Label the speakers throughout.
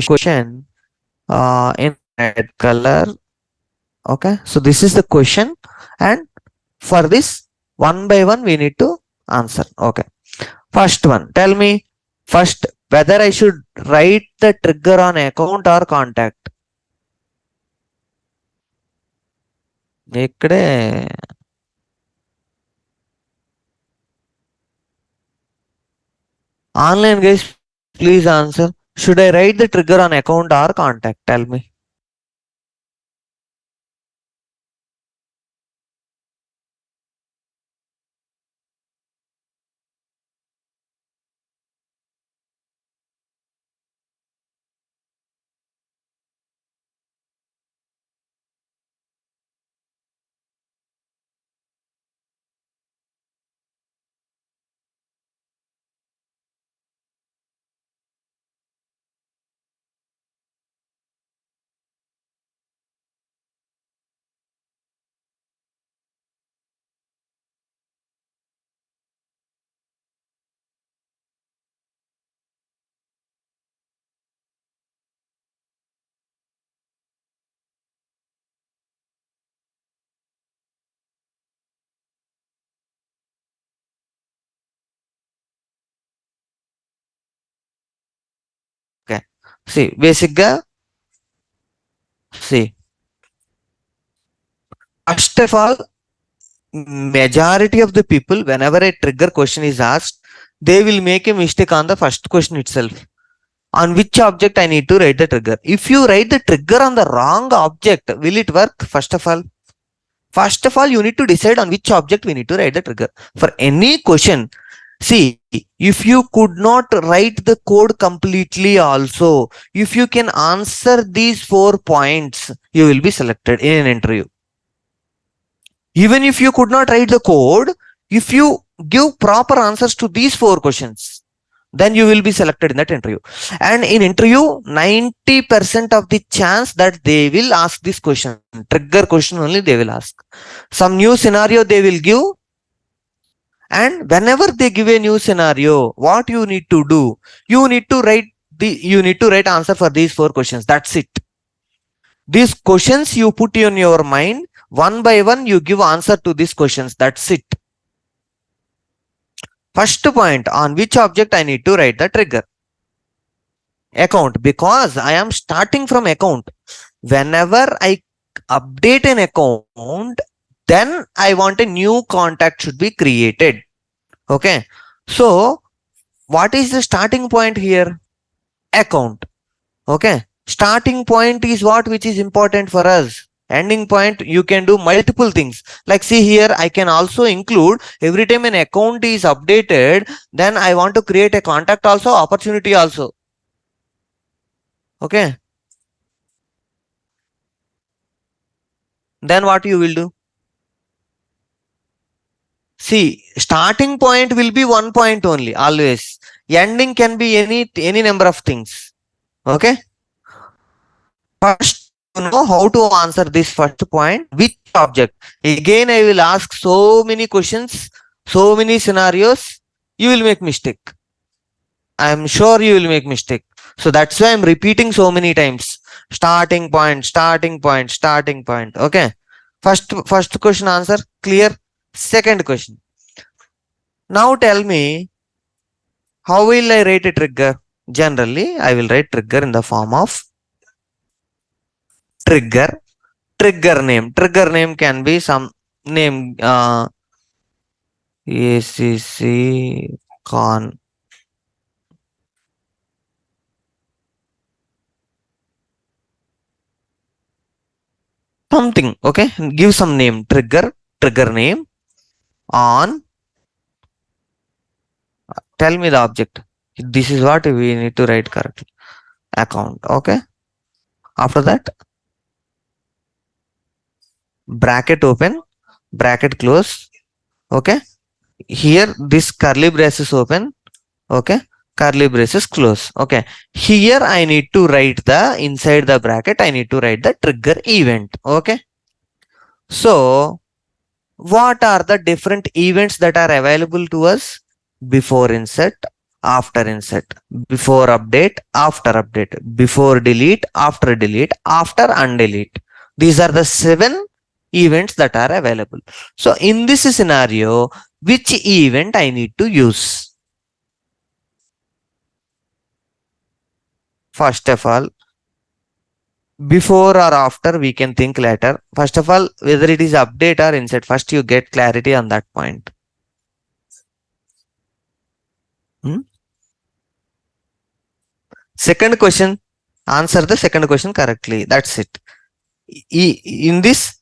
Speaker 1: question in red color. Okay, so this is the question, and for this one by one we need to answer. Okay, first one, tell me first whether I should write the trigger on account or contact. ఇక్కడే online guys, please answer. Should I write the trigger on account or contact? Tell me. Okay. See, basically, see, first of all, majority of the people, whenever a trigger question is asked, they will make a mistake on the first question itself. On which object I need to write the trigger? If you write the trigger on the wrong object, will it work? First of all, you need to decide on which object we need to write the trigger. For any question, see, if you could not write the code completely also, if you can answer these 4 points, you will be selected in an interview. Even if you could not write the code, if you give proper answers to these 4 questions, then you will be selected in that interview. And in interview, 90% of the chance that they will ask this question, trigger question only they will ask. Some new scenario they will give, and whenever they give a new scenario, what you need to do, you need to write answer for these 4 questions. That's it. These questions you put in your mind, one by one you give answer to these questions. That's it. First point, on which object I need to write the trigger? Account, because I am starting from account. Whenever I update an account, then I want a new contact should be created. Okay, so what is the starting point here? Account. Okay, starting point is what which is important for us. Ending point, you can do multiple things. Like, see here, I can also include every time an account is updated, then I want to create a contact also, opportunity also. Okay, then what you will do? See, starting point will be 1 point only, always. Ending can be any number of things. Okay, first you know how to answer this first point. Which object? Again, I will ask so many questions, so many scenarios. You will make mistake. I am sure you will make mistake. So that's why I'm repeating so many times. Starting point, starting point, starting point. Okay. First question answer clear. Second question. Now tell me, how will I write a trigger? Generally, I will write trigger in the form of trigger name. Trigger name can be some name, ACC con. Something. Okay, give some name. Trigger name on. Tell me the object. This is what we need to write correctly. Account. Okay, after that, bracket open, bracket close. Okay, here this curly braces open. Okay, curly braces close. Okay, here I need to write the inside the bracket, I need to write the trigger event. Okay, so what are the different events that are available to us? Before insert, after insert, before update, after update, before delete, after delete, after undelete. These are the 7 events that are available. So in this scenario, which event I need to use? First of all, before or after, we can think later. First of all, whether it is update or insert, first you get clarity on that point. Hmm? Second question, answer the second question correctly. That's it. In this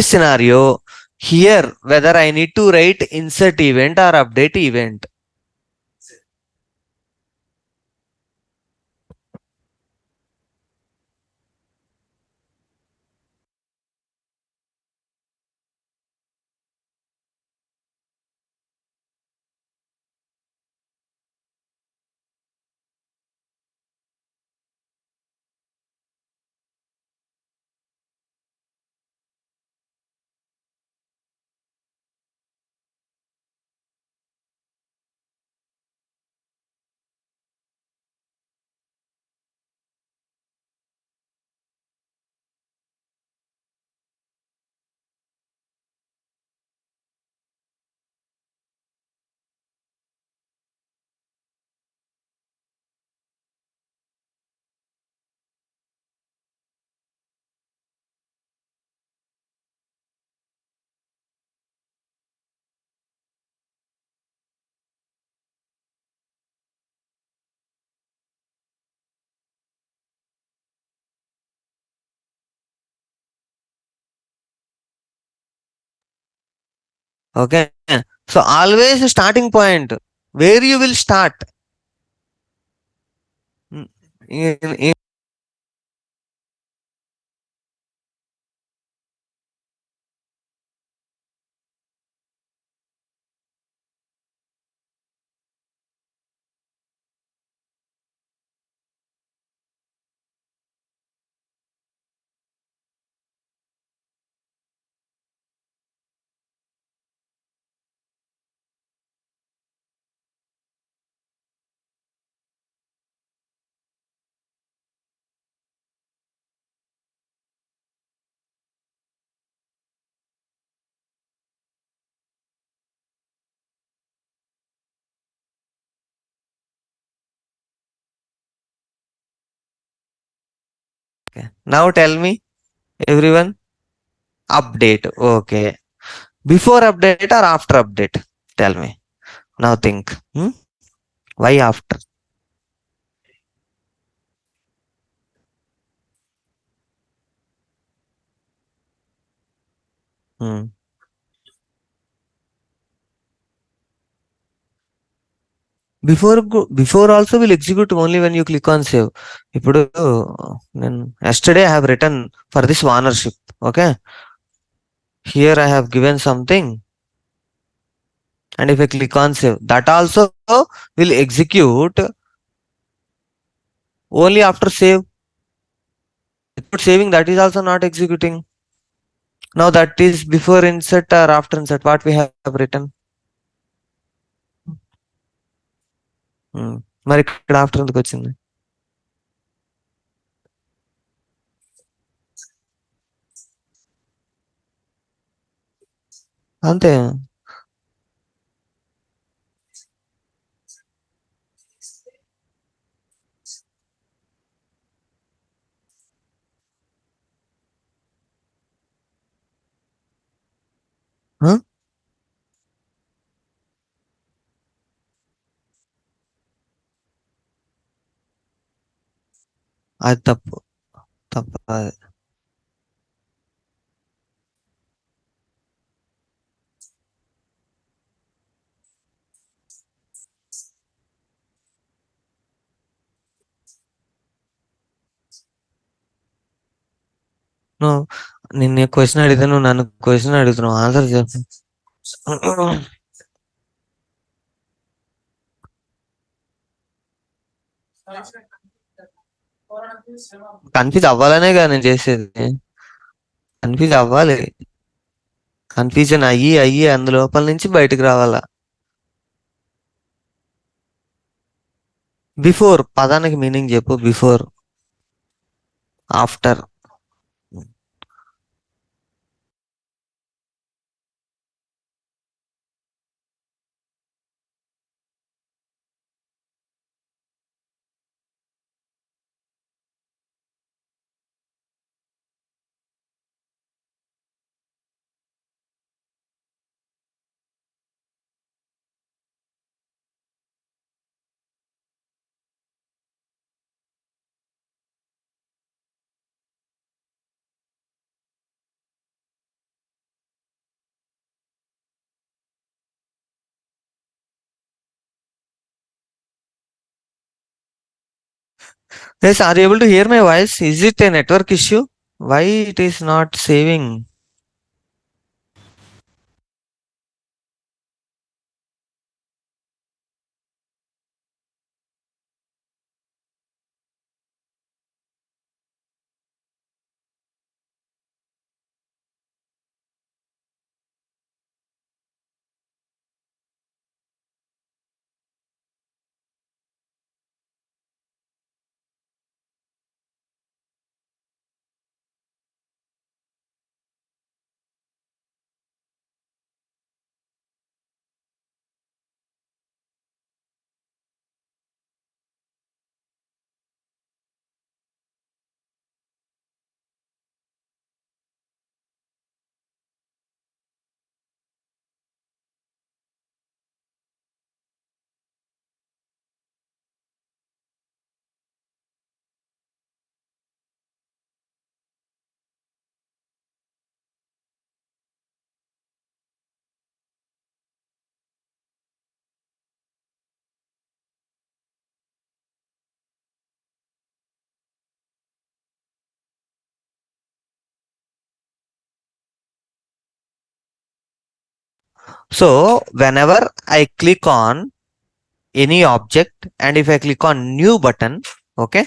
Speaker 1: scenario, here whether I need to write insert event or update event. Okay. So always starting point where you will start. Mm, in- okay. Now tell me, everyone, update. Okay. Before update or after update? Tell me. Now think. Why after? Hmm. Before also will execute only when you click on save. ఇప్పుడు నేను yesterday I have written for this ownership. Okay. Here I have given something, and if I click on save, that also will execute only after save. Without saving, that is also not executing. Now that is before insert or after insert, what we have written. మరి ఇక్కడ after ఎందుకు వచ్చింది? అంతే. Huh? అది తప్పు. తప్పు అది. నువ్వు నిన్ను క్వశ్చన్ అడిగితే నువ్వు నన్ను క్వశ్చన్ అడుగుతున్నావు, ఆన్సర్ చెప్పు. కన్ఫ్యూజ్ అవ్వాలనే కదా నేను చేసేది. కన్ఫ్యూజ్ అవ్వాలి. కన్ఫ్యూజన్ అయ్యి అందులోపల నుంచి బయటకు రావాలా. బిఫోర్ పదానికి మీనింగ్ చెప్పు. Before, after. Yes, are you able to hear my voice? Is it a network issue? Why it is not saving? So whenever I click on any object and if I click on new button, okay,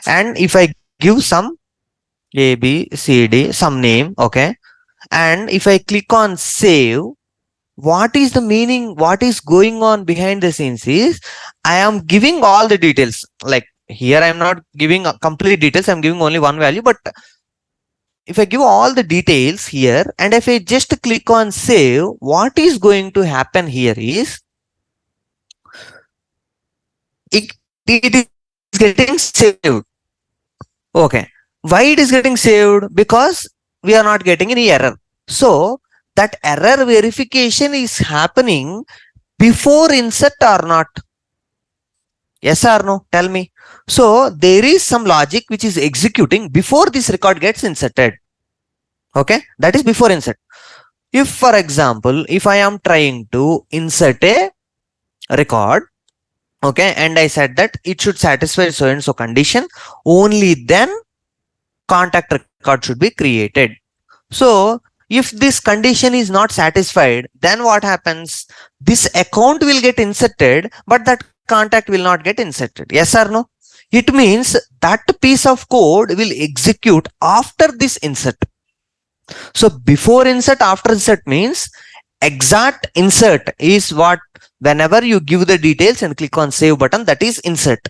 Speaker 1: and if I give some A, B, C, D, some name, okay, and if I click on save, what is the meaning? What is going on behind the scenes is I am giving all the details. Like here, I am not giving complete details. I'm giving only one value, but if I give all the details here and if I just click on save, what is going to happen here is it, it is getting saved. Okay. Why it is getting saved? Because we are not getting any error. So that error verification is happening before insert or not. Yes or no? Tell me. So there is some logic which is executing before this record gets inserted. Okay. That is before insert. If for example, if I am trying to insert a record, okay, and I said that it should satisfy so and so condition, only then contact record should be created. So if this condition is not satisfied, then what happens? This account will get inserted, but that contact will not get inserted. Yes or no? It means that piece of code will execute after this insert. So before insert, after insert means exact insert is what whenever you give the details and click on save button, that is insert.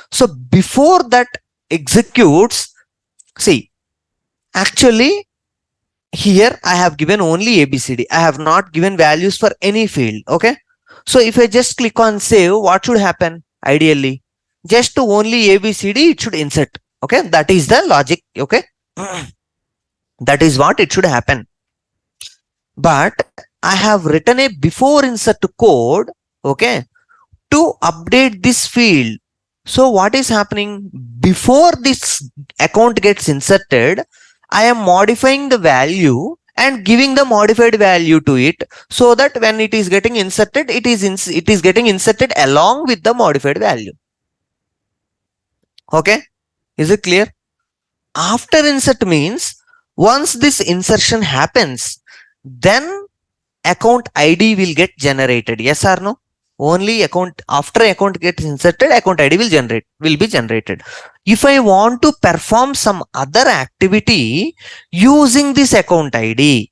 Speaker 1: So before that executes, see, actually here I have given only ABCD. I have not given values for any field. Okay. So if I just click on save, what should happen? Ideally, just to only ABCD, it should insert. Okay. That is the logic. Okay. That is what it should happen. But I have written a before insert code, okay, to update this field. So what is happening? Before this account gets inserted, I am modifying the value and giving the modified value to it so that when it is getting inserted, it is getting inserted along with the modified value. Okay, is it clear? After insert means once this insertion happens, then account ID will get generated. Yes or no? Only account after account gets inserted, account ID will be generated. If I want to perform some other activity using this account ID,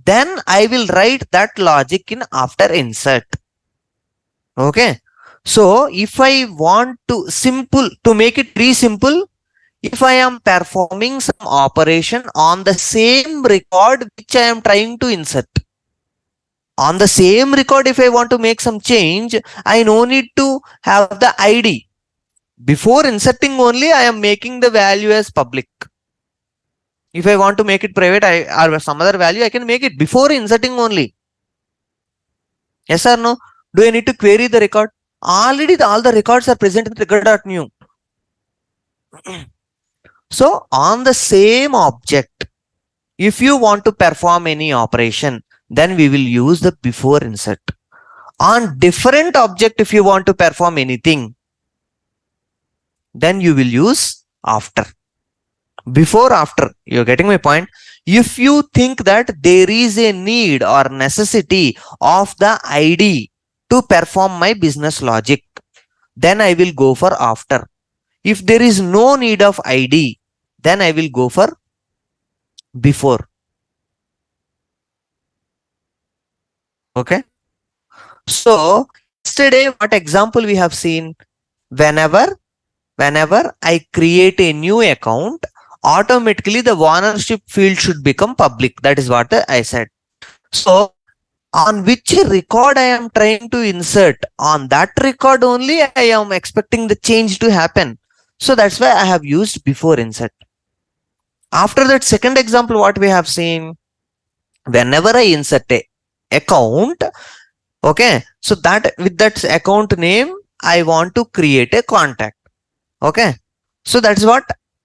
Speaker 1: then I will write that logic in after insert. Okay. So if I want to make it very simple, if I am performing some operation on the same record which I am trying to insert, on the same record, if I want to make some change, I no need to have the ID. Before inserting only, I am making the value as public. If I want to make it private, or some other value, I can make it before inserting only. Yes or no? Do I need to query the record? Already all the records are present in trigger.new. So on the same object, if you want to perform any operation, then we will use the before insert. On different object, if you want to perform anything, then you will use after. Before, after. You're getting my point? If you think that there is a need or necessity of the ID to perform my business logic, then I will go for after. If there is no need of ID, then I will go for before. Okay. So yesterday, what example we have seen? Whenever I create a new account, automatically the ownership field should become public. That is what I said. So on which record I am trying to insert, on that record only I am expecting the change to happen. So that's why I have used before insert. After that second example, what we have seen, whenever I insert a account, okay, so that with that account name, I want to create a contact. Okay, so that's what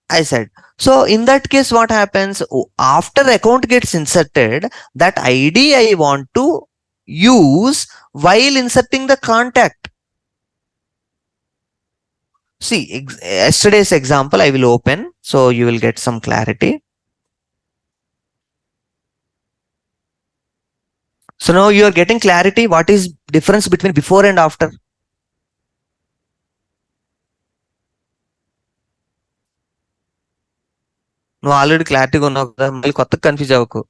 Speaker 1: I said. So in that case, what happens after account gets inserted, that ID I want to use while inserting the contact. See, yesterday's example I will open, so you will get some clarity. So now you are getting clarity. What is difference between before and after? నువ్వు already క్లారిటీగా ఉన్నావు కదా, మళ్ళీ కొత్తగా confuse అవ్వకు.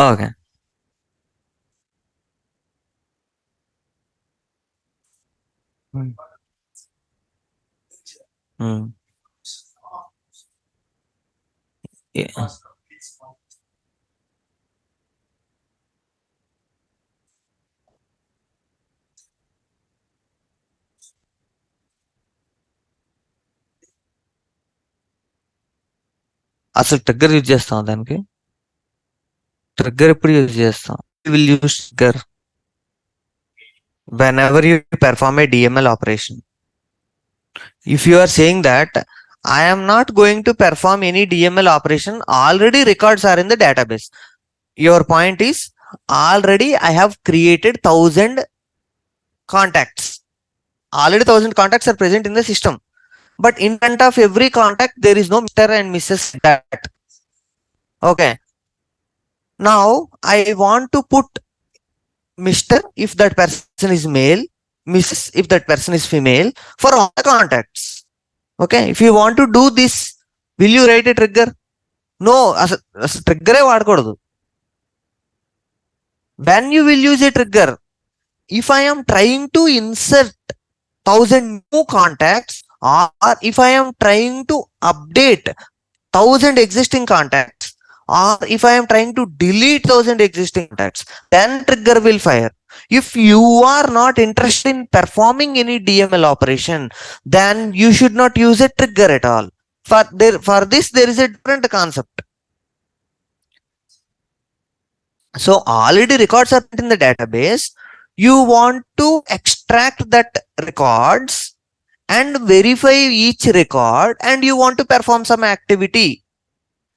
Speaker 1: Okay. అసలు trigger use చేస్తాం దానికి? ట్రిగ్గర్ ఎప్పుడు యూజ్ చేస్తాం? Will use trigger whenever you perform a DML operation. If you are saying that I am not going to perform any DML operation, already records are in the database. Your point is, already I have created 1000 contacts. Already 1000 contacts are present in the system. But in front of every contact, there is no Mr. and Mrs. that. Okay. Now I want to put Mr. if that person is male, Mrs. if that person is female, for all the contacts. Okay. If you want to do this, will you write a trigger? No, as a trigger vaadakudadu. When you will use a trigger, if I am trying to insert 1000 new contacts, or if I am trying to update 1000 existing contacts, or if I am trying to delete 1000 existing contacts, then trigger will fire. If you are not interested in performing any DML operation, then you should not use a trigger at all. For this, there is a different concept. So already records are in the database. You want to extract that records and verify each record, and you want to perform some activity.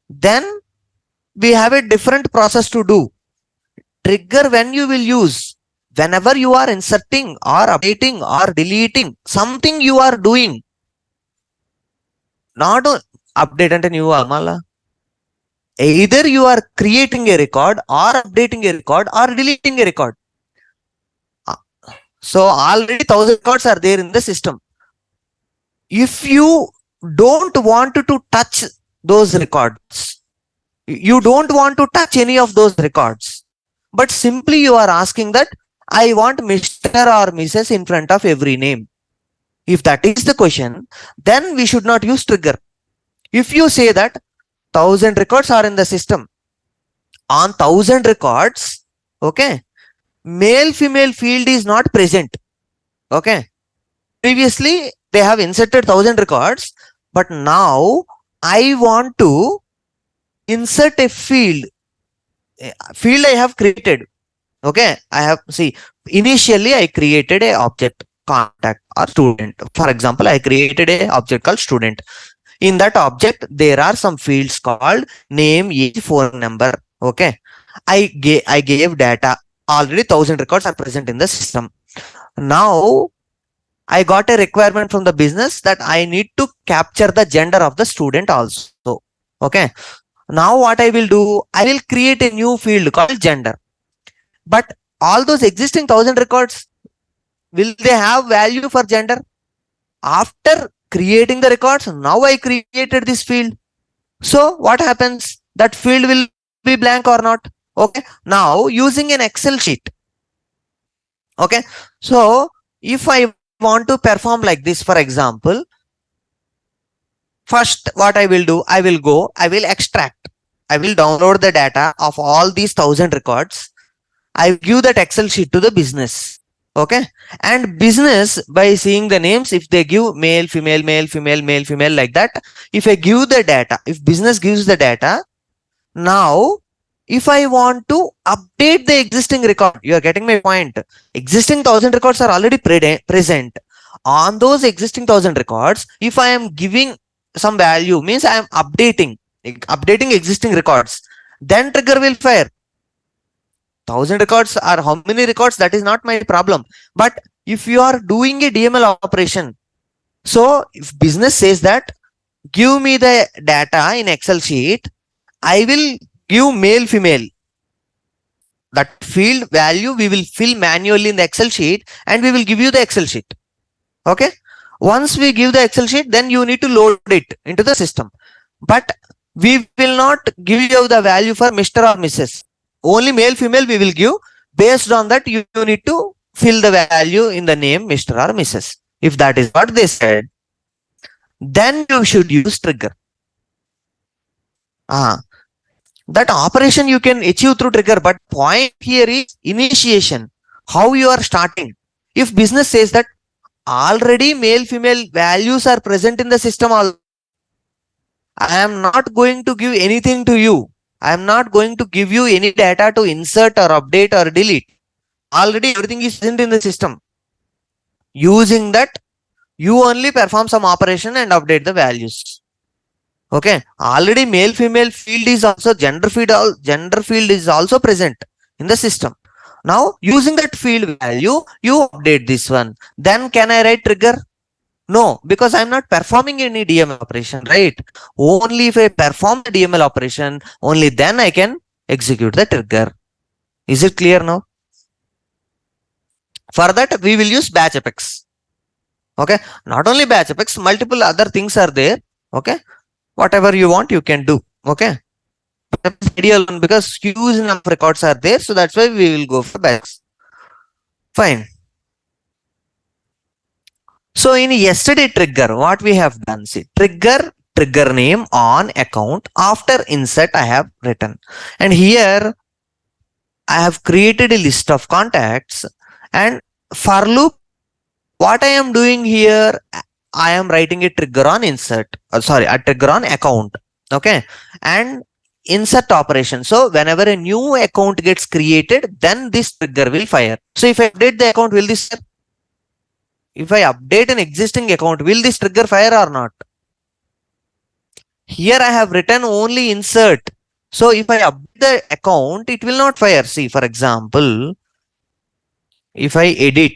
Speaker 1: Then we have a different process to do. Trigger when you will use, whenever you are inserting or updating or deleting something you are doing. Not update ante new amala. Either you are creating a record or updating a record or deleting a record. So already 1000 records are there in the system. If you don't want to touch those records, you don't want to touch any of those records, but simply you are asking that I want Mr. or Mrs. in front of every name. If that is the question, then we should not use trigger. If you say that 1000 records are in the system, on 1000 records, okay, male female field is not present. Okay, previously they have inserted 1000 records, but now I want to insert a field I have created. Okay, I have, see, initially I created a object contact or student. For example, I created a object called student. In that object there are some fields called name, age, phone number. Okay, I gave data. Already 1000 records are present in the system. Now I got a requirement from the business that I need to capture the gender of the student also. Okay, now what I will do, I will create a new field called gender. But all those existing 1000 records, will they have value for gender? After creating the records, now I created this field. So what happens? That field will be blank or not? Okay, now using an Excel sheet. Okay, so if I want to perform like this, for example, first what I will do, I will extract, I will download the data of all these 1000 records. I give that Excel sheet to the business. Okay, and business, by seeing the names, if they give male, female, male, female, male, female, like that, if I give the data, if business gives the data, now if I want to update the existing record, you are getting my point. Existing 1000 records are already present. On those existing 1000 records, if I am giving some value, means I am updating existing records, then trigger will fire. 1000 records or how many records, that is not my problem. But if you are doing a DML operation, so if business says that give me the data in Excel sheet, I will give male, female. That field value we will fill manually in the Excel sheet, and we will give you the Excel sheet. Okay, once we give the Excel sheet, then you need to load it into the system. But we will not give you the value for Mr. or Mrs. Only male, female we will give. Based on that, you need to fill the value in the name Mr. or Mrs. If that is what they said, then you should use trigger. That operation you can achieve through trigger, but point here is initiation, how you are starting. If business says that already male, female values are present in the system, I am not going to give anything to you. I am not going to give you any data to insert or update or delete. Already everything is present in the system. Using that, you only perform some operation and update the values. Okay, already male, female field is also, gender field is also present in the system. Now using that field value, you update this one. Then can I write trigger? No, because I'm not performing any DML operation, right? Only if I perform the DML operation, only then I can execute the trigger. Is it clear now? For that, we will use batch apex. Okay, not only batch apex, multiple other things are there. Okay, whatever you want, you can do. Okay, ideal one because huge number of records are there, so that's why we will go for batch. Fine. So in yesterday trigger, what we have done, see, trigger name on account, after insert I have written, and here I have created a list of contacts, and for loop, what I am doing here, I am writing a trigger on insert, a trigger on account. Okay, and insert operation. So whenever a new account gets created, then this trigger will fire. So if I update the account, will this, if I update an existing account, will this trigger fire or not? Here I have written only insert. So if I update the account, it will not fire. See, for example, if I edit,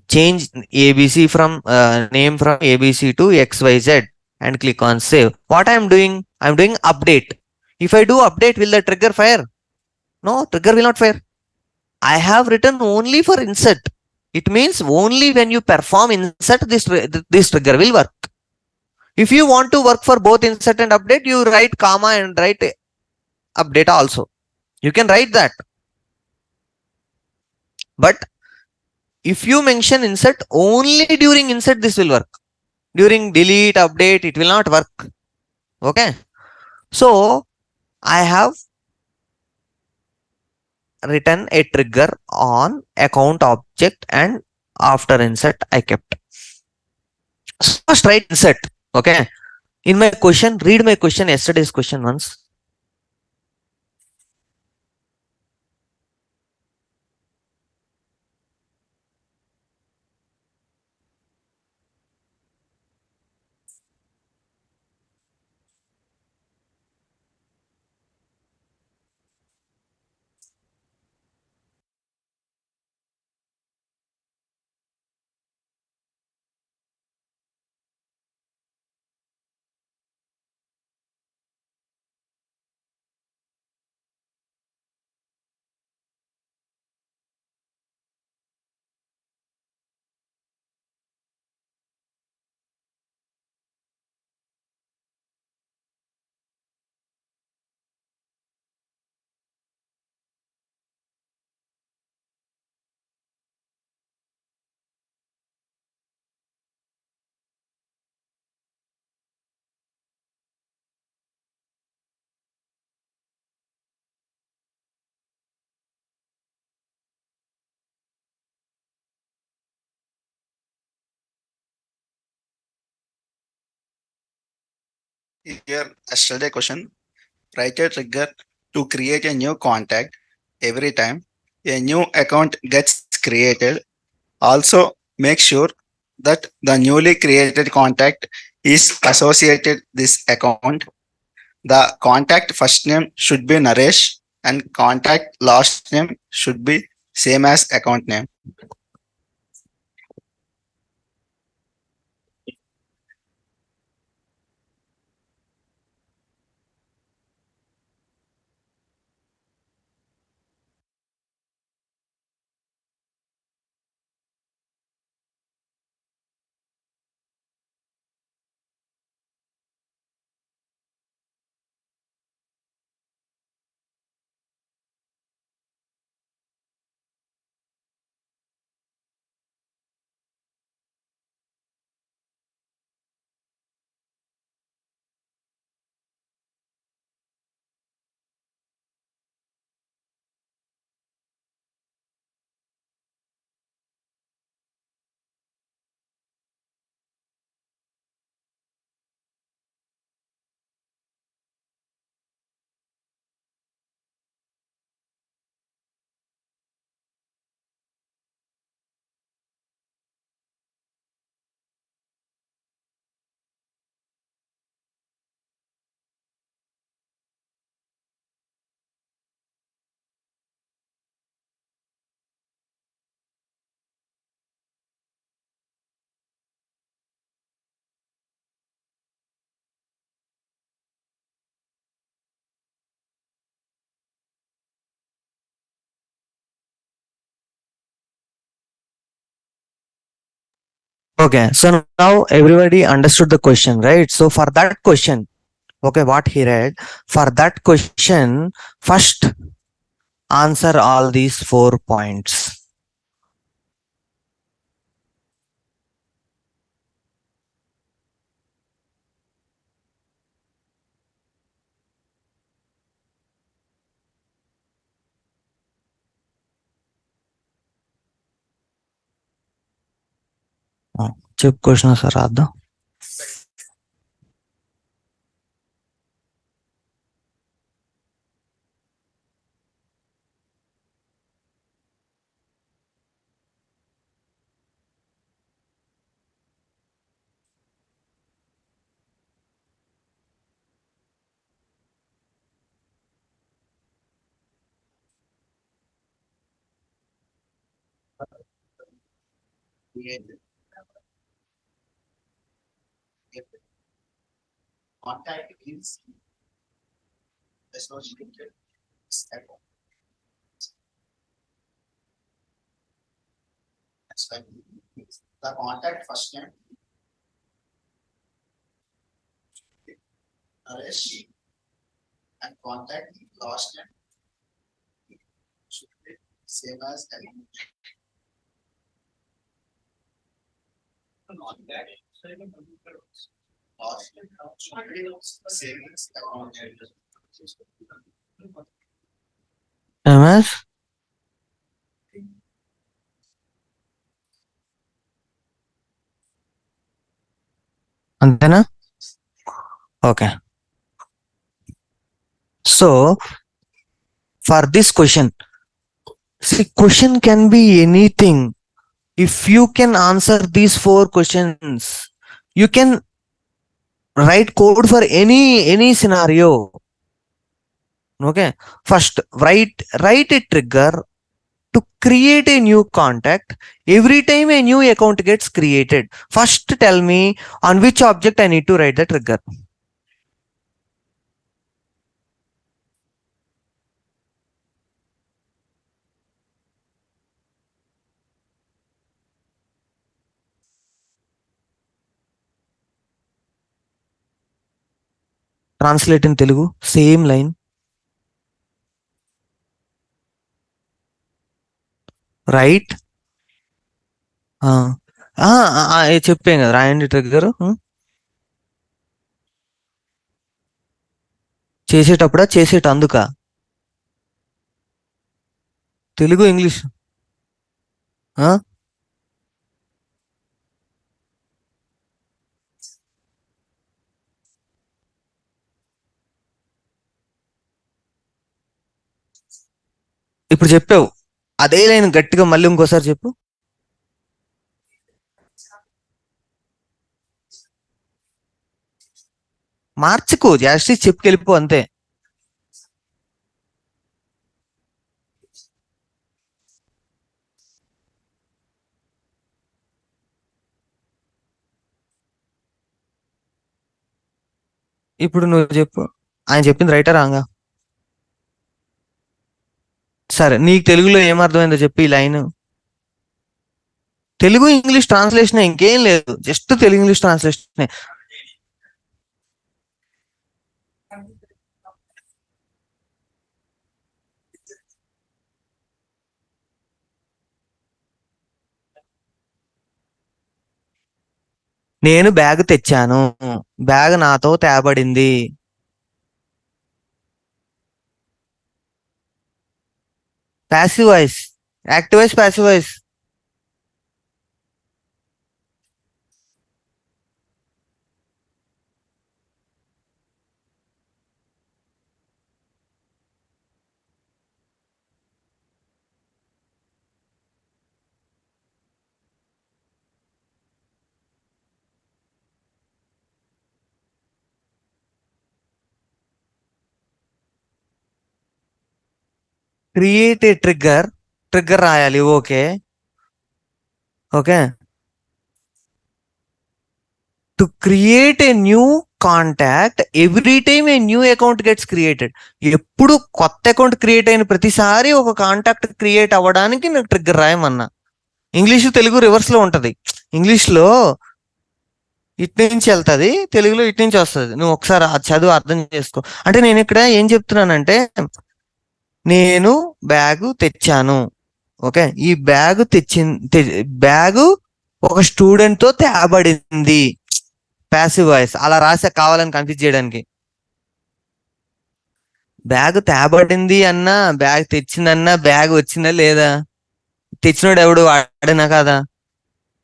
Speaker 1: change ABC from name from ABC to XYZ and click on save, what I am doing? I am doing update. If I do update, will the trigger fire? No, trigger will not fire. I have written only for insert. It means only when you perform insert, this trigger will work. If you want to work for both insert and update, you write comma and write update also. You can write that. But if you mention insert, only during insert this will work. During delete, update, it will not work. Okay. So I have written a trigger on account object, and after insert I kept. So first write insert. Okay. In my question, read my question, yesterday's question once.
Speaker 2: Here, yesterday question, write a trigger to create a new contact every time a new account gets created. Also, make sure that the newly created contact is associated this account. The contact first name should be Naresh and contact last name should be same as account name.
Speaker 1: Okay. So now everybody understood the question, right? So for that question, okay, what he read, for that question, first answer all these 4 points. Chip question, sir.
Speaker 2: Create contact is associated with account. Next slide. The contact first name Naresh and contact last name Same as savings account.
Speaker 1: MS అంతేనా? Okay. So for this question, see, question can be anything. If you can answer these 4 questions, you can write code for any scenario. Okay, first write a trigger to create a new contact every time a new account gets created. First tell me on which object I need to write the trigger. Translate in Telugu, same line. Right? చెప్పాం కదా, రాయండి trigger. చేసేటప్పుడా చేసేటందుక? Telugu English? ఇప్పుడు చెప్పావు, అదే line గట్టిగా మళ్ళీ ఇంకోసారి చెప్పు. మార్చుకో, జాస్తి చెప్పుకెళ్ళిపో అంతే. ఇప్పుడు నువ్వు చెప్పు, ఆయన చెప్పింది రైటా రాంగా? సరే, నీకు తెలుగులో ఏమర్థమైందో చెప్పు. ఈ లైన్ తెలుగు ఇంగ్లీష్ ట్రాన్స్లేషన్, ఇంకేం లేదు, జస్ట్ తెలుగు ఇంగ్లీష్ ట్రాన్స్లేషన్. నేను బ్యాగ్ తెచ్చాను, బ్యాగ్ నాతో తేబడింది. Passive voice, active voice, passive voice. Create a trigger, trigger రాయాలి. Okay okay. To create a new contact every time a new account gets created. ఎప్పుడు కొత్త account create అయిన ప్రతిసారి ఒక కాంటాక్ట్ క్రియేట్ అవ్వడానికి నాకు ట్రిగ్గర్ రాయమన్నా. ఇంగ్లీష్ తెలుగు రివర్స్ లో ఉంటది. ఇంగ్లీష్ లో ఇటు నుంచి వెళ్తుంది, తెలుగులో ఇటు నుంచి వస్తుంది. నువ్వు ఒకసారి ఆ చదువు అర్థం చేసుకో. అంటే నేను ఇక్కడ ఏం చెప్తున్నానంటే, నేను బ్యాగు తెచ్చాను. ఓకే, ఈ బ్యాగు బ్యాగు ఒక స్టూడెంట్ తో తేబడింది. ప్యాసివ్ వాయిస్ అలా రాసా కావాలని కన్ఫ్యూజ్ చేయడానికి. బ్యాగ్ తేబడింది అన్నా, బ్యాగ్ తెచ్చిందన్నా, బ్యాగ్ వచ్చిందా లేదా, తెచ్చినోడు ఎవడు, వాడినా కాదా?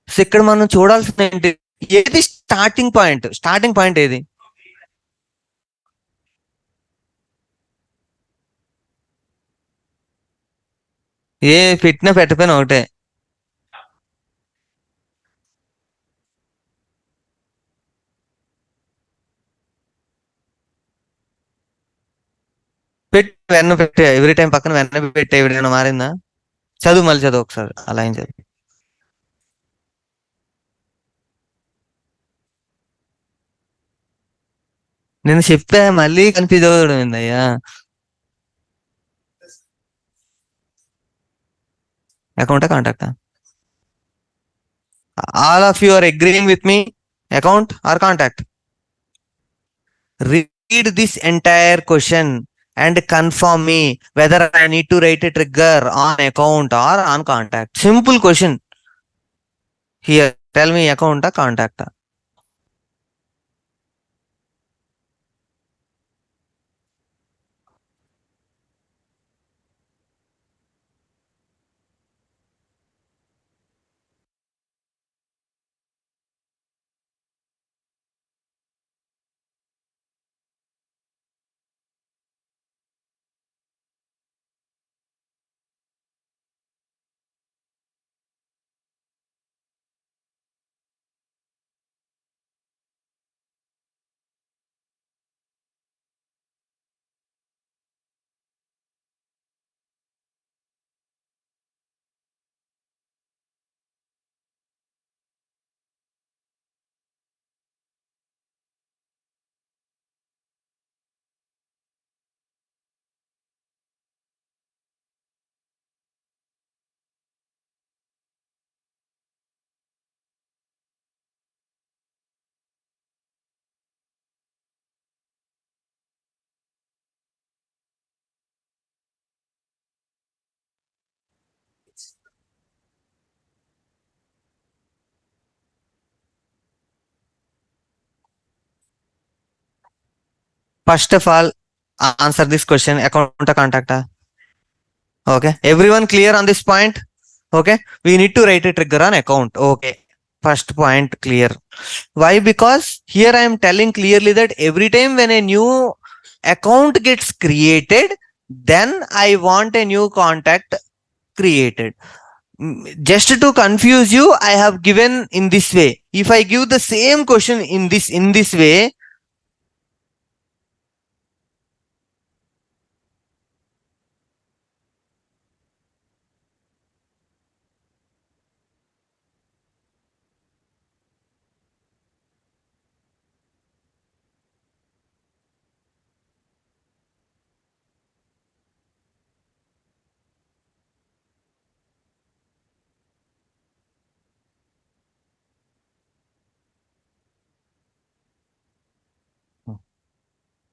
Speaker 1: సో ఇక్కడ మనం చూడాల్సింది ఏంటి, ఏది స్టార్టింగ్ పాయింట్? స్టార్టింగ్ పాయింట్ ఏది? ఏ పెట్టినా పెట్టపోయినా ఒకటే. వెన్న పెట్టే, ఎవ్రీ టైం పక్కన వెన్న పెట్టే, ఎవరైనా మారిందా? చదువు, మళ్ళీ చదువు ఒకసారి, అలా ఏం చదువు. నేను చెప్పా, మళ్ళీ కన్ఫ్యూజ్ అవ్వడం ఏందయ్యా? అకౌంటా కాంటాక్టా? All of you are agreeing with me, account or contact? Read this entire question. and confirm me whether I need to write a trigger on account or on contact. Simple question. Here, tell me account or contact. First of all, answer this question, account or contact. Okay, everyone clear on this point? Okay, we need to write a trigger on account. Okay, first point clear. Why? Because here I am telling clearly that every time when a new account gets created, then I want a new contact created. Just to confuse you, I have given in this way. If I give the same question in this way,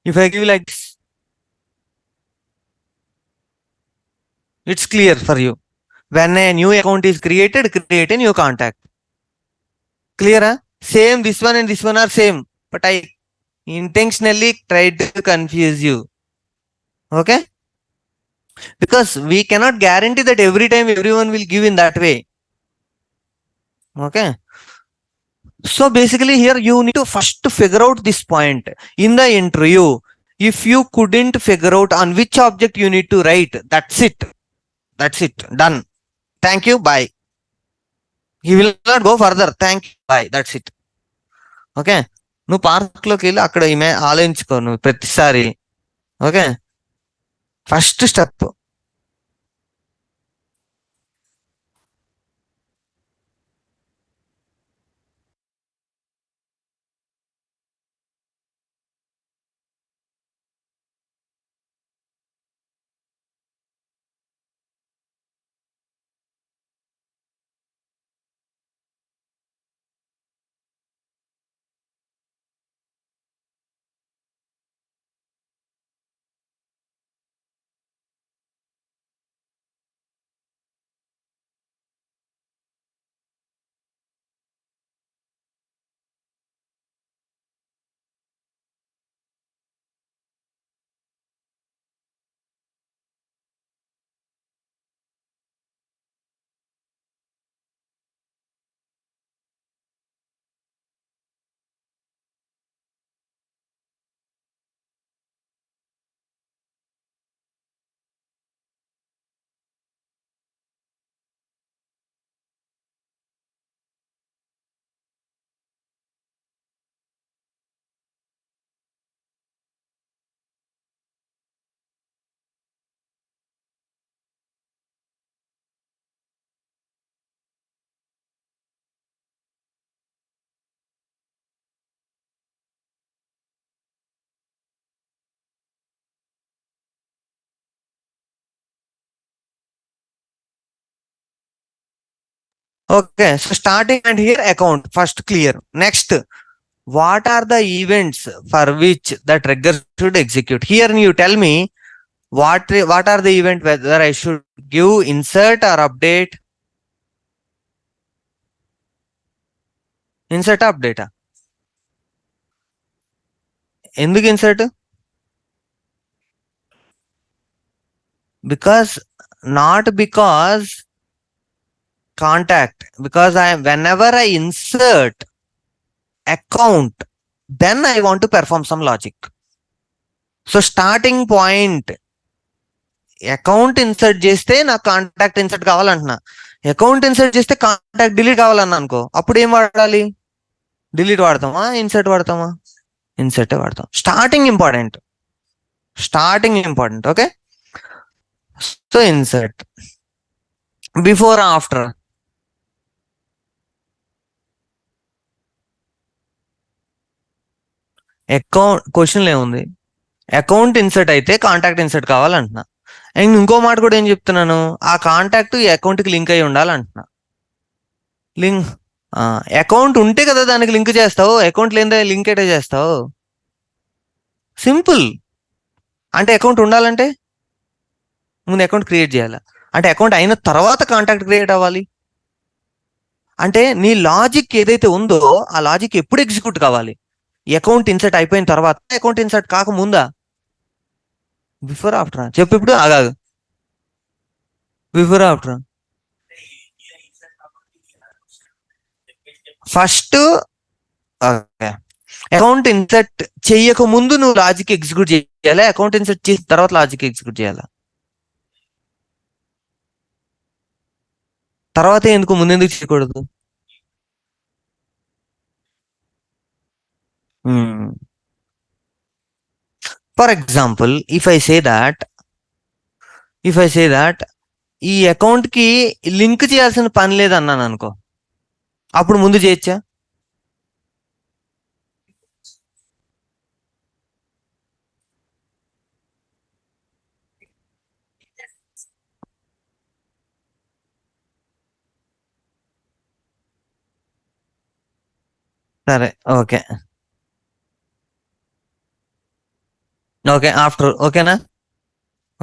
Speaker 1: if I give like this, it's clear for you. When a new account is created, create a new contact. Clear? Huh? Same, this one and this one are same, but I intentionally tried to confuse you. Okay? Because we cannot guarantee that every time everyone will give in that way. Okay? So basically here you need to first figure out this point. In the interview, if you couldn't figure out on which object you need to write, that's it. That's it. Done. Thank you. Bye. He will not go further. Thank you. Bye. That's it. Okay, నువ్వు park లోకి వెళ్ళి అక్కడ ఈమె ఆలోచించుకో నువ్వు ప్రతిసారి. Okay, first step. Okay, so starting and here account first clear. Next, what are the events for which the trigger should execute? Here you tell me what are the event, whether I should give insert or update? Insert update. ఎందుకు insert? Not because contact, because whenever I insert account, then I want to perform some logic. So starting point, account insert చేస్తే నాకు contact insert కావాలంటున్నా. Account insert చేస్తే contact delete కావాలన్నా అనుకో, అప్పుడు ఏం వాడాలి? డిలీట్ వాడతామా, ఇన్సర్ట్ వాడతామా? ఇన్సర్ట్ వాడతాం. Starting important. Okay. So insert before after. Account question ఏముంది? అకౌంట్ ఇన్సర్ట్ అయితే కాంటాక్ట్ ఇన్సర్ట్ కావాలంటున్నా. అండ్ ఇంకో మాట కూడా ఏం చెప్తున్నాను, ఆ కాంటాక్ట్ ఈ అకౌంట్ కి లింక్ అయి ఉండాలంటున్నా. లింక్ అకౌంట్ ఉంటే కదా దానికి లింక్ చేస్తావు, అకౌంట్ లేదా లింక్ ఎటే చేస్తావు? సింపుల్. అంటే అకౌంట్ ఉండాలంటే ముందు అకౌంట్ క్రియేట్ చేయాలి. అంటే అకౌంట్ అయిన తర్వాత కాంటాక్ట్ క్రియేట్ అవ్వాలి. అంటే నీ లాజిక్ ఏదైతే ఉందో ఆ లాజిక్ ఎప్పుడు ఎగ్జిక్యూట్ కావాలి? అకౌంట్ ఇన్సర్ట్ అయిపోయిన తర్వాత, అకౌంట్ ఇన్సర్ట్ కాకముందా? Before after? చెప్పు ఇప్పుడు. ఆగాగు. Before after? First account insert చెయ్యక ముందు నువ్వు లాజిక్ ఎగ్జిక్యూట్ చేయాలి, అకౌంట్ ఇన్సర్ట్ చేసిన తర్వాత లాజిక్ ఎగ్జిక్యూట్ చేయాలి. తర్వాత ఎందుకు, ముందెందుకు చేయకూడదు? For example, if I say that ఈ అకౌంట్ కి లింక్ చేయాల్సిన పని లేదన్నాను అనుకో, అప్పుడు ముందు చేయొచ్చా? సరే, ఓకే ఆఫ్టర్. ఓకేనా?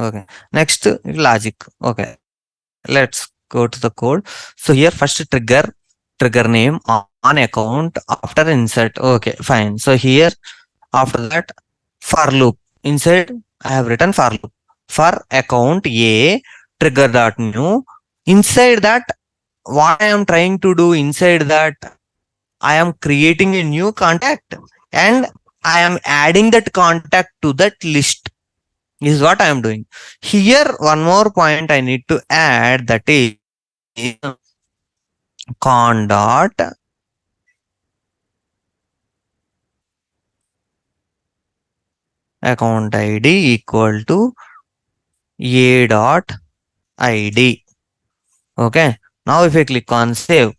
Speaker 1: Okay. Next logic. Okay, let's go to the code. So here first trigger name on account after insert. Okay, fine. So here after that for loop inside I have written for loop for account A trigger dot new. Inside that, what I am trying to do inside that, I am creating a new contact and I am adding that contact to that list. Is what I am doing. Here one more point I need to add, that is con dot account id equal to a dot id. Okay, now if I click on save,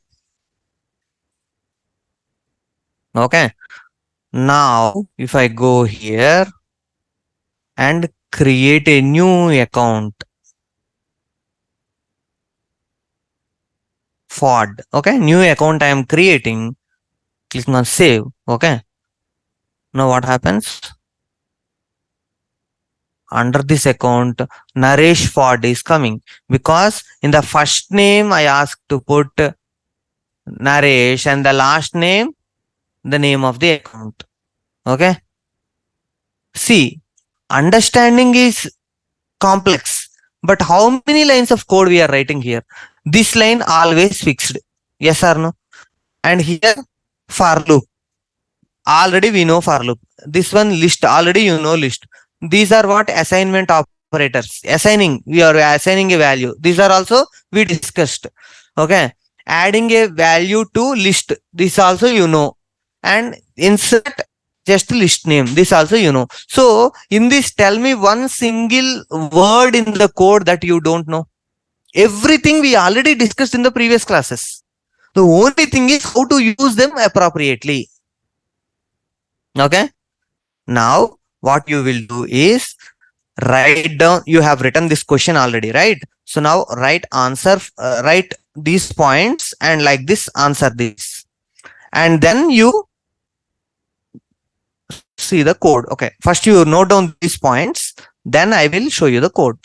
Speaker 1: okay, now if I go here and create a new account, FOD. Okay, new account I am creating, clicking on save. Okay, now what happens? Under this account, Naresh FOD is coming, because in the first name I asked to put Naresh and the last name, the name of the account. Okay, see, understanding is complex, but how many lines of code we are writing here? This line always fixed, yes or no? And here for loop, already we know for loop. This one list, already you know list. These are what? Assignment operators. Assigning, we are assigning a value. These are also we discussed. Okay, adding a value to list, this also you know. And insert just list name, this also you know. So in this, tell me one single word in the code that you don't know. Everything we already discussed in the previous classes. The only thing is how to use them appropriately. Okay, now what you will do is write down, you have written this question already, right? So now write answer, write these points and like this answer this, and then you see the code. Okay, first you note down these points, Then I will show you the code.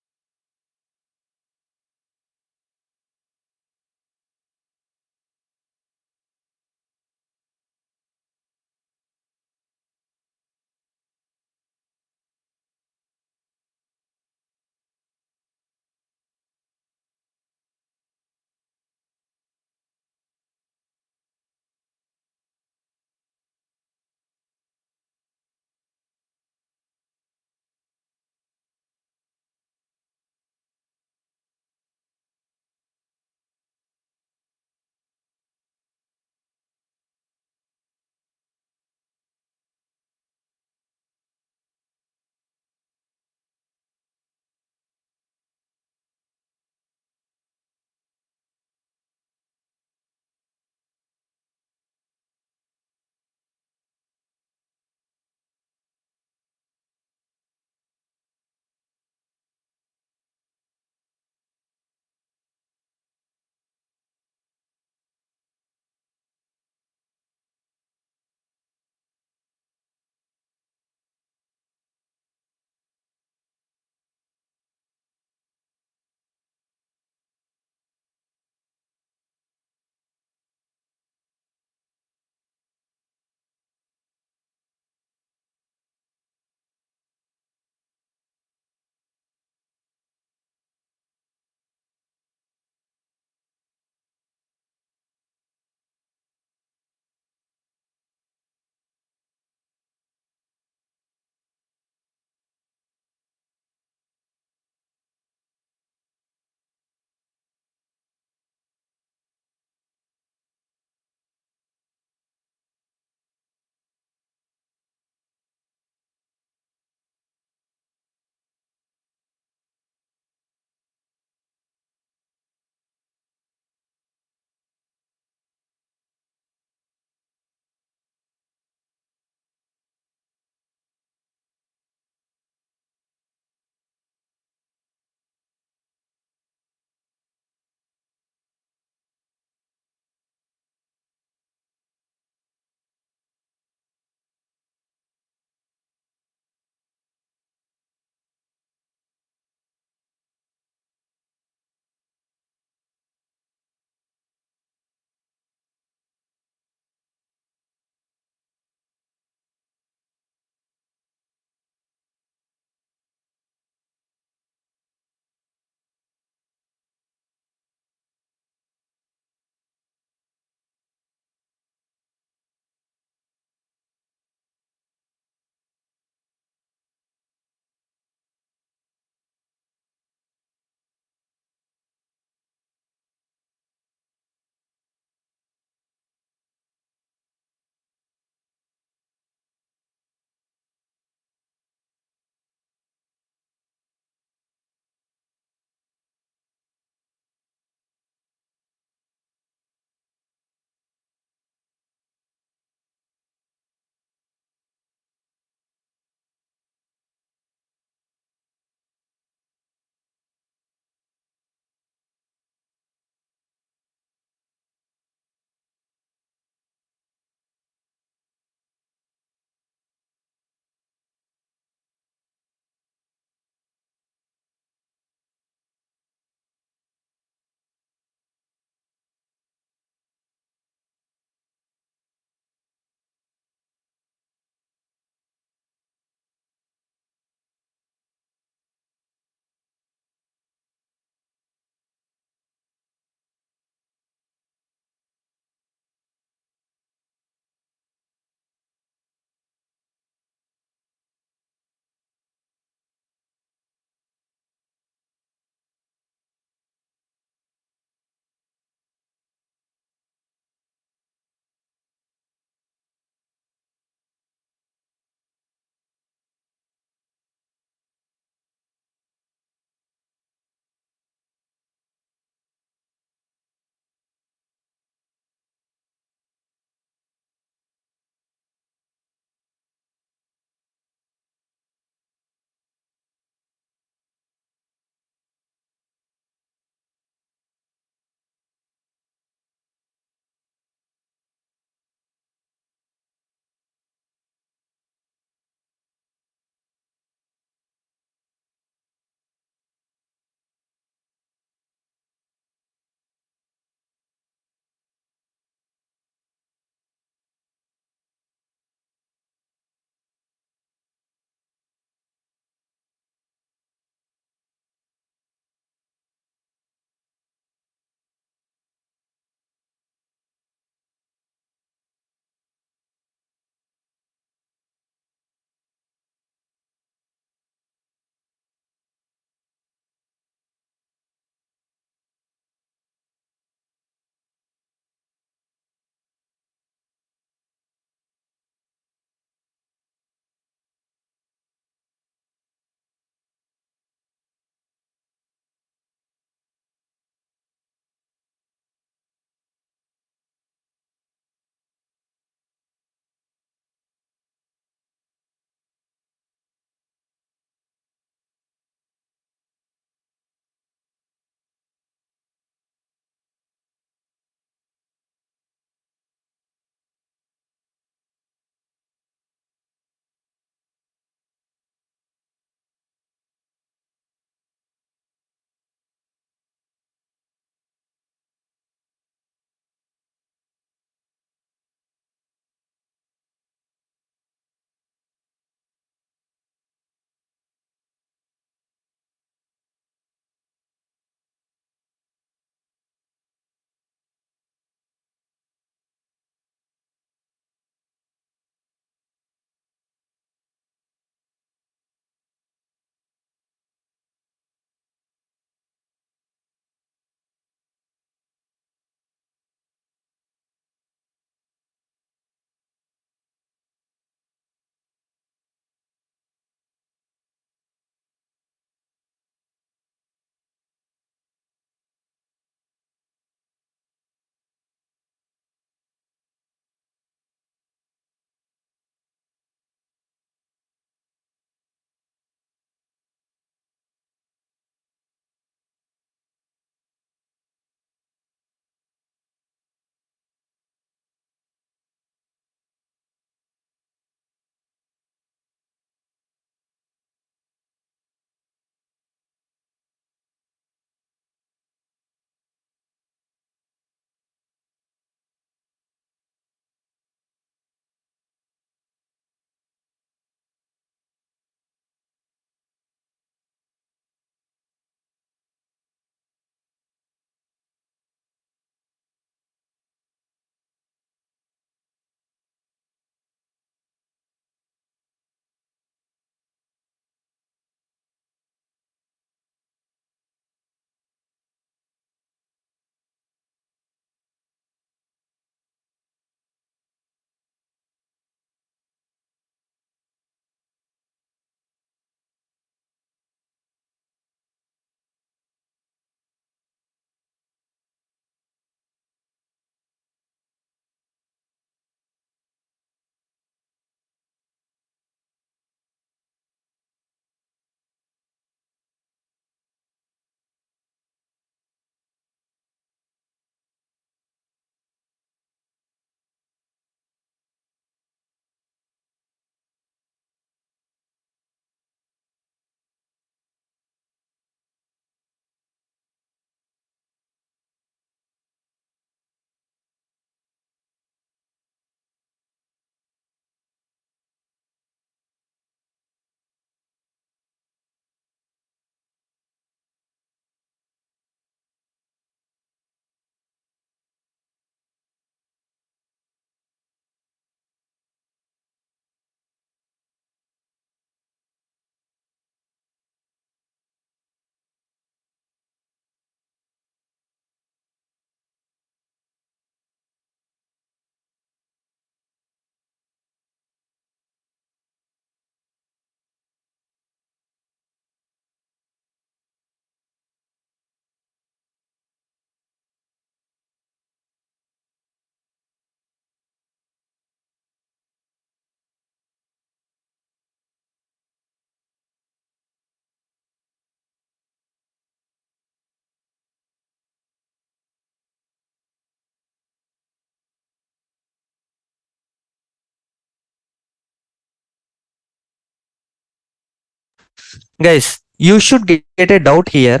Speaker 1: Guys, you should get a doubt here.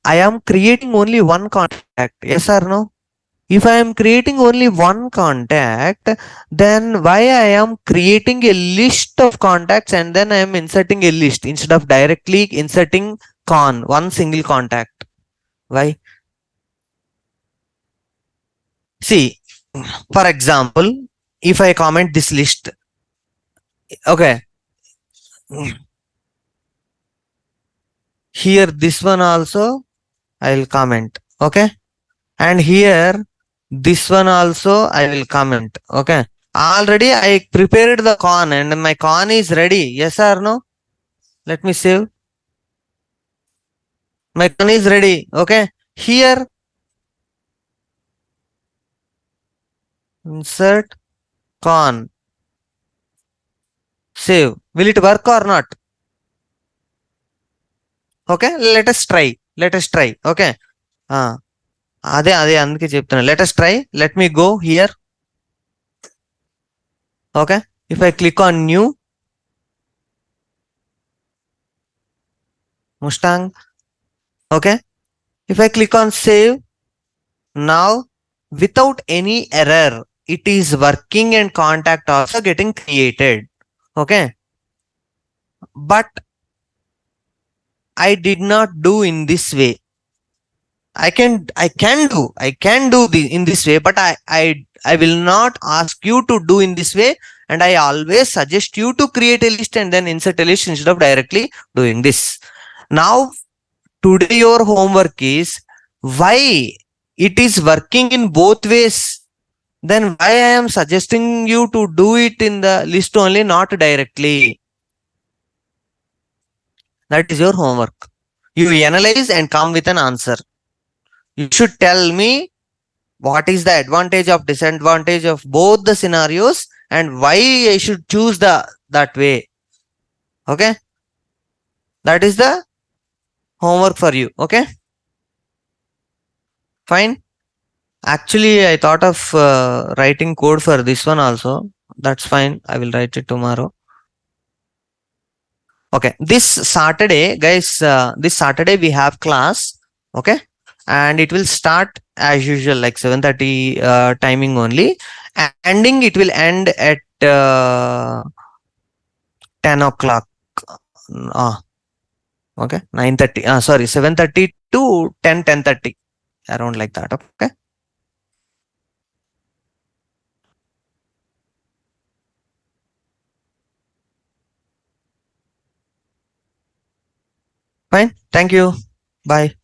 Speaker 1: I am creating only one contact. Yes or no? If I am creating only one contact, then why I am creating a list of contacts and then I am inserting a list instead of directly inserting one single contact? Why? See, for example, if I comment this list, okay, here this one also I will comment, okay, and here this one also I will comment, okay. Already I prepared the con and my con is ready. Yes or no? Let me save. My con is ready. Okay. Here, insert con. Save. Will it work or not? Okay. Let us try. Let us try. Okay. అదే అందుకే చెప్తున్నా. Let us try. Let me go here. Okay. If I click on new Mustang. Okay. If I click on save, now without any error, it is working and contact also getting created. Okay. But I did not do in this way. I can do in this way, but I will not ask you to do in this way, and I always suggest you to create a list and then insert a list instead of directly doing this. Now today your homework is why it is working in both ways. Then why I am suggesting you to do it in the list only, not directly? That is your homework. You analyze and come with an answer. You should tell me what is the advantage of disadvantage of both the scenarios and why I should choose that way. Okay, that is the homework for you. Okay, fine. Actually, I thought of writing code for this one also. That's fine, I will write it tomorrow. Okay, this Saturday, guys, this Saturday we have class. Okay, and it will start as usual like 7:30 timing only. Ending, it will end at 10 o'clock. Okay, 9:30. Sorry, 7:30 to 10:30, around like that. Okay, fine. Thank you. Bye.